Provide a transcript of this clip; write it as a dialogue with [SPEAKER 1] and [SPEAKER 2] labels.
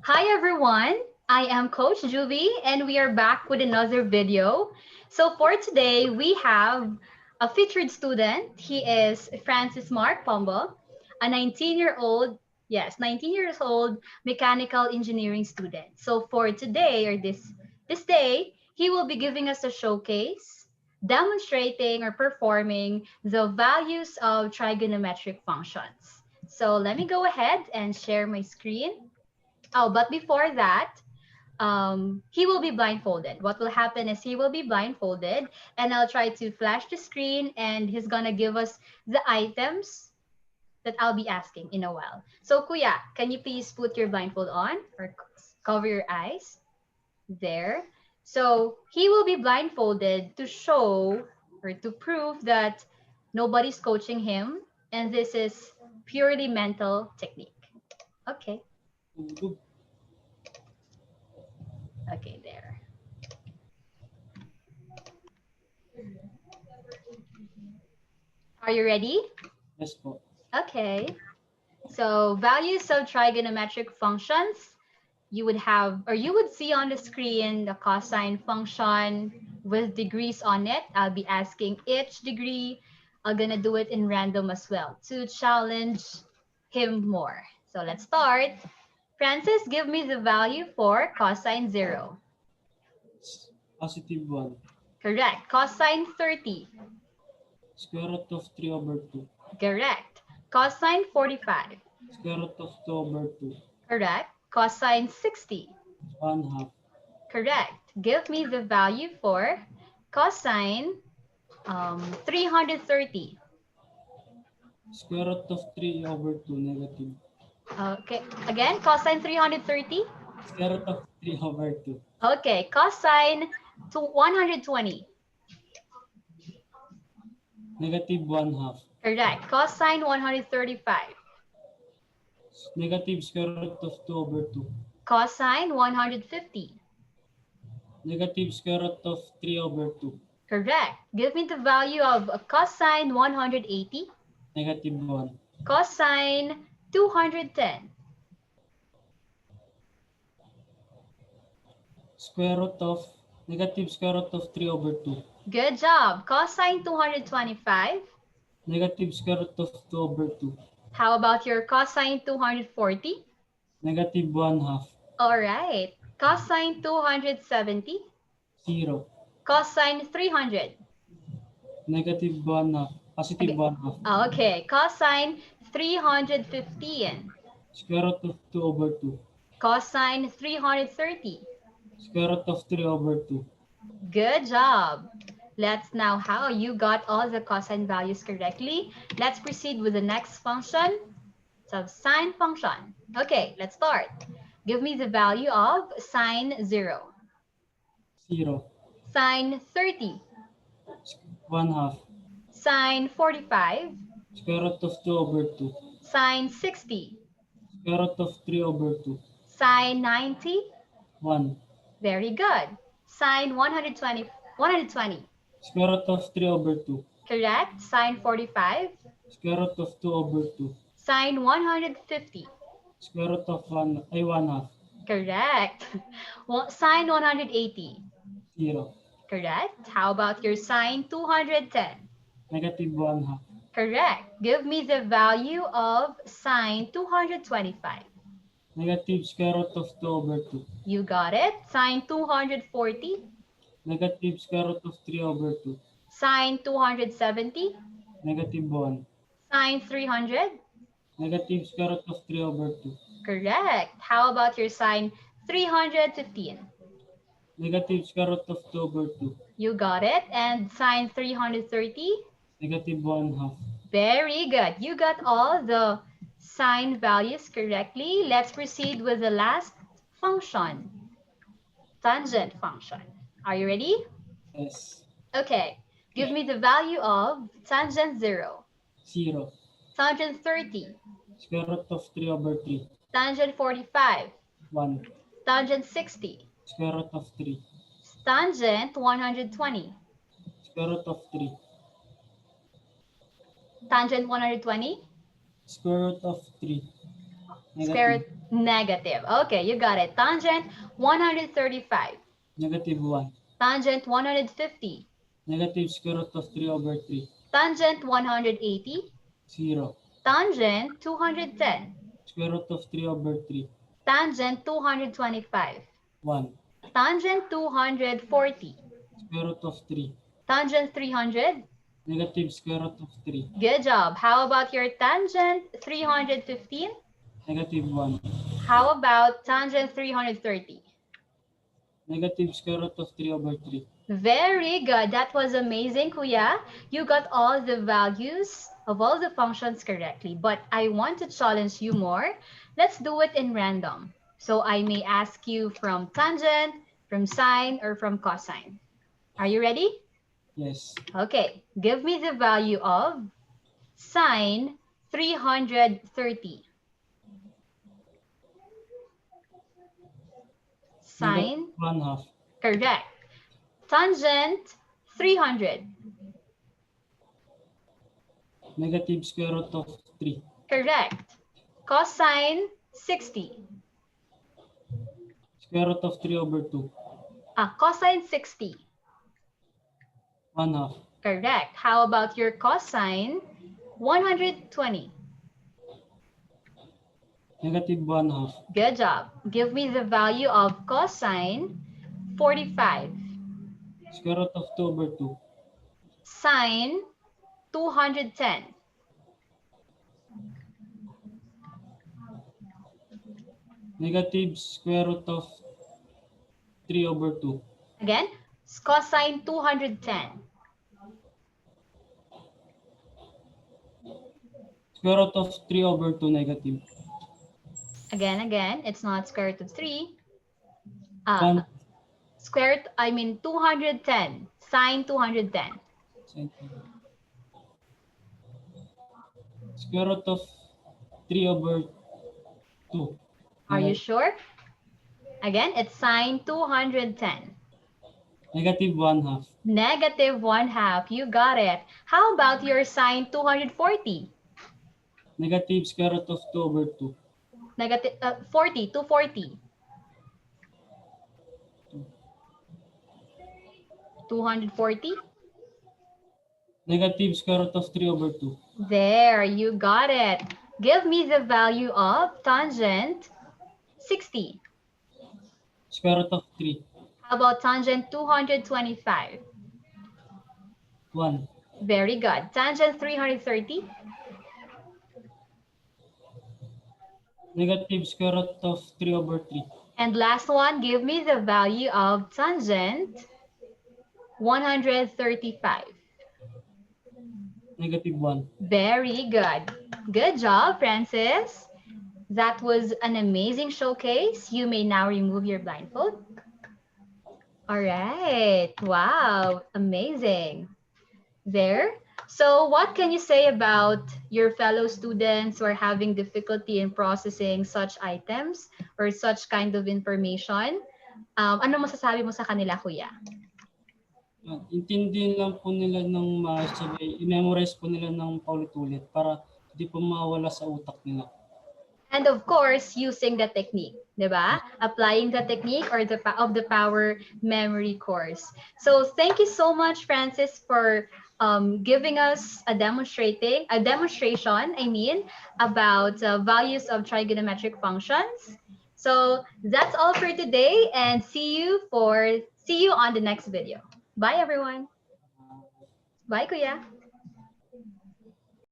[SPEAKER 1] Hi everyone, I am Coach Juvie and we are back with another video. So for today, we have a featured student. He is Francis Mark Pombo, a 19-year-old, yes, 19 years old mechanical engineering student. So for today or this day, he will be giving us a showcase demonstrating or performing the values of trigonometric functions. So let me go ahead and share my screen. Oh, but before that, he will be blindfolded. What will happen is he will be blindfolded, and I'll try to flash the screen, and he's gonna give us the items that I'll be asking in a while. So, Kuya, can you please put your blindfold on or cover your eyes? There. So he will be blindfolded to show or to prove that nobody's coaching him, and this is purely mental technique. Okay. Okay, there. Are you ready?
[SPEAKER 2] Yes po.
[SPEAKER 1] Okay. So values of trigonometric functions, you would have, or you would see on the screen the cosine function with degrees on it. I'll be asking each degree. I'm gonna do it in random as well to challenge him more. So let's start. Francis, give me the value for cosine 0.
[SPEAKER 2] Positive 1.
[SPEAKER 1] Correct. Cosine 30.
[SPEAKER 2] Square root of 3 over 2.
[SPEAKER 1] Correct. Cosine 45.
[SPEAKER 2] Square root of 2 over 2.
[SPEAKER 1] Correct. Cosine 60.
[SPEAKER 2] 1 half.
[SPEAKER 1] Correct. Give me the value for cosine 330.
[SPEAKER 2] Square root of 3 over 2 negative.
[SPEAKER 1] Okay. Again, cosine 330.
[SPEAKER 2] Square root of 3 over 2.
[SPEAKER 1] Okay. Cosine to 120.
[SPEAKER 2] Negative 1 half.
[SPEAKER 1] Correct. Cosine 135.
[SPEAKER 2] Negative square root of 2 over 2.
[SPEAKER 1] Cosine 150.
[SPEAKER 2] Negative square root of 3 over 2.
[SPEAKER 1] Correct. Give me the value of cosine 180.
[SPEAKER 2] Negative 1.
[SPEAKER 1] Cosine 210.
[SPEAKER 2] Square root of negative square root of 3 over 2.
[SPEAKER 1] Good job. Cosine 225.
[SPEAKER 2] Negative square root of 2 over 2.
[SPEAKER 1] How about your cosine 240?
[SPEAKER 2] Negative 1 half.
[SPEAKER 1] All right. Cosine 270.
[SPEAKER 2] 0.
[SPEAKER 1] Cosine 300.
[SPEAKER 2] Negative 1 half. Positive
[SPEAKER 1] Okay.
[SPEAKER 2] 1 half.
[SPEAKER 1] Okay. Cosine 315.
[SPEAKER 2] Square root of 2 over 2.
[SPEAKER 1] Cosine 330.
[SPEAKER 2] Square root of 3 over 2.
[SPEAKER 1] Good job. Let's now, how you got all the cosine values correctly. Let's proceed with the next function. So sine function. Okay, let's start. Give me the value of sine 0.
[SPEAKER 2] 0.
[SPEAKER 1] Sine 30.
[SPEAKER 2] 1 half.
[SPEAKER 1] Sine 45.
[SPEAKER 2] Square root of 2 over 2.
[SPEAKER 1] Sine 60.
[SPEAKER 2] Square root of 3 over 2.
[SPEAKER 1] Sine 90.
[SPEAKER 2] 1.
[SPEAKER 1] Very good. Sine 120. 120.
[SPEAKER 2] Square root of 3 over 2.
[SPEAKER 1] Correct. Sine 45.
[SPEAKER 2] Square root of 2 over 2.
[SPEAKER 1] Sine 150.
[SPEAKER 2] Square root of 1 half.
[SPEAKER 1] Correct. Well, sine 180.
[SPEAKER 2] 0.
[SPEAKER 1] Correct. How about your sine 210?
[SPEAKER 2] Negative 1 half.
[SPEAKER 1] Correct. Give me the value of sine 225.
[SPEAKER 2] Negative square root of 2 over 2.
[SPEAKER 1] You got it. Sine 240.
[SPEAKER 2] Negative square root of 3 over 2.
[SPEAKER 1] Sine 270.
[SPEAKER 2] Negative 1.
[SPEAKER 1] Sine 300.
[SPEAKER 2] Negative square root of 3 over 2.
[SPEAKER 1] Correct. How about your sine 315?
[SPEAKER 2] Negative square root of 2 over 2.
[SPEAKER 1] You got it. And sine 330?
[SPEAKER 2] Negative 1 half.
[SPEAKER 1] Very good. You got all the sine values correctly. Let's proceed with the last function, tangent function. Are you ready?
[SPEAKER 2] Yes.
[SPEAKER 1] Okay. Give me the value of tangent 0.
[SPEAKER 2] 0.
[SPEAKER 1] Tangent 30.
[SPEAKER 2] Square root of 3 over 3.
[SPEAKER 1] Tangent 45.
[SPEAKER 2] 1.
[SPEAKER 1] Tangent 60.
[SPEAKER 2] Square root of 3.
[SPEAKER 1] Tangent 120.
[SPEAKER 2] Square root of 3.
[SPEAKER 1] Tangent 120.
[SPEAKER 2] Square root of 3.
[SPEAKER 1] Square
[SPEAKER 2] Negative.
[SPEAKER 1] root negative. Okay, you got it. Tangent 135.
[SPEAKER 2] Negative 1.
[SPEAKER 1] Tangent 150.
[SPEAKER 2] Negative square root of 3 over 3.
[SPEAKER 1] Tangent 180.
[SPEAKER 2] 0.
[SPEAKER 1] Tangent 210.
[SPEAKER 2] Square root of 3 over 3.
[SPEAKER 1] Tangent 225.
[SPEAKER 2] 1.
[SPEAKER 1] Tangent 240.
[SPEAKER 2] Square root of 3.
[SPEAKER 1] Tangent 300.
[SPEAKER 2] Negative square root of 3.
[SPEAKER 1] Good job. How about your tangent 315?
[SPEAKER 2] Negative 1.
[SPEAKER 1] How about tangent 330?
[SPEAKER 2] Negative square root of 3 over 3.
[SPEAKER 1] Very good. That was amazing, Kuya. You got all the values of all the functions correctly, but I want to challenge you more. Let's do it in random. So I may ask you from tangent, from sine, or from cosine. Are you ready?
[SPEAKER 2] Yes.
[SPEAKER 1] Okay. Give me the value of sine 330. Sine,
[SPEAKER 2] 1/2.
[SPEAKER 1] correct. Tangent 300.
[SPEAKER 2] Negative square root of 3.
[SPEAKER 1] Correct. Cosine 60.
[SPEAKER 2] Square root of 3 over 2.
[SPEAKER 1] Cosine 60.
[SPEAKER 2] 1/2.
[SPEAKER 1] Correct. How about your cosine 120?
[SPEAKER 2] Negative 1/2.
[SPEAKER 1] Good job. Give me the value of cosine 45.
[SPEAKER 2] Square root of 2 over 2.
[SPEAKER 1] Sine 210.
[SPEAKER 2] Negative square root of 3 over 2.
[SPEAKER 1] Again, cosine 210.
[SPEAKER 2] Square root of 3 over 2 negative.
[SPEAKER 1] Again, it's not square root of 3.
[SPEAKER 2] 1.
[SPEAKER 1] Square root, I mean 210. Sine 210.
[SPEAKER 2] Square root of 3 over 2.
[SPEAKER 1] Are you sure? Again, it's sine 210.
[SPEAKER 2] Negative 1/2.
[SPEAKER 1] Negative 1/2. You got it. How about your sine 240?
[SPEAKER 2] Negative square root of 2 over 2.
[SPEAKER 1] Negative 40, 240. 240.
[SPEAKER 2] Negative square root of 3 over 2.
[SPEAKER 1] There, you got it. Give me the value of tangent 60.
[SPEAKER 2] Square root of 3.
[SPEAKER 1] How about tangent 225?
[SPEAKER 2] 1.
[SPEAKER 1] Very good. Tangent 330.
[SPEAKER 2] Negative square root of 3 over 3.
[SPEAKER 1] And last one, give me the value of tangent 135.
[SPEAKER 2] Negative 1.
[SPEAKER 1] Very good. Good job, Francis. That was an amazing showcase. You may now remove your blindfold. All right. Wow. Amazing. There. So what can you say about your fellow students who are having difficulty in processing such items or such kind of information? Ano masasabi mo sa kanila, Kuya?
[SPEAKER 2] Intindihin lang po nila ng sabay, i-memorize po nila ng paulit-ulit para hindi po mawala sa utak nila.
[SPEAKER 1] And of course, using the technique, diba? Applying the technique or the power memory course. So thank you so much, Francis, for giving us a demonstration, about values of trigonometric functions. So that's all for today, and see you on the next video. Bye, everyone. Bye, Kuya.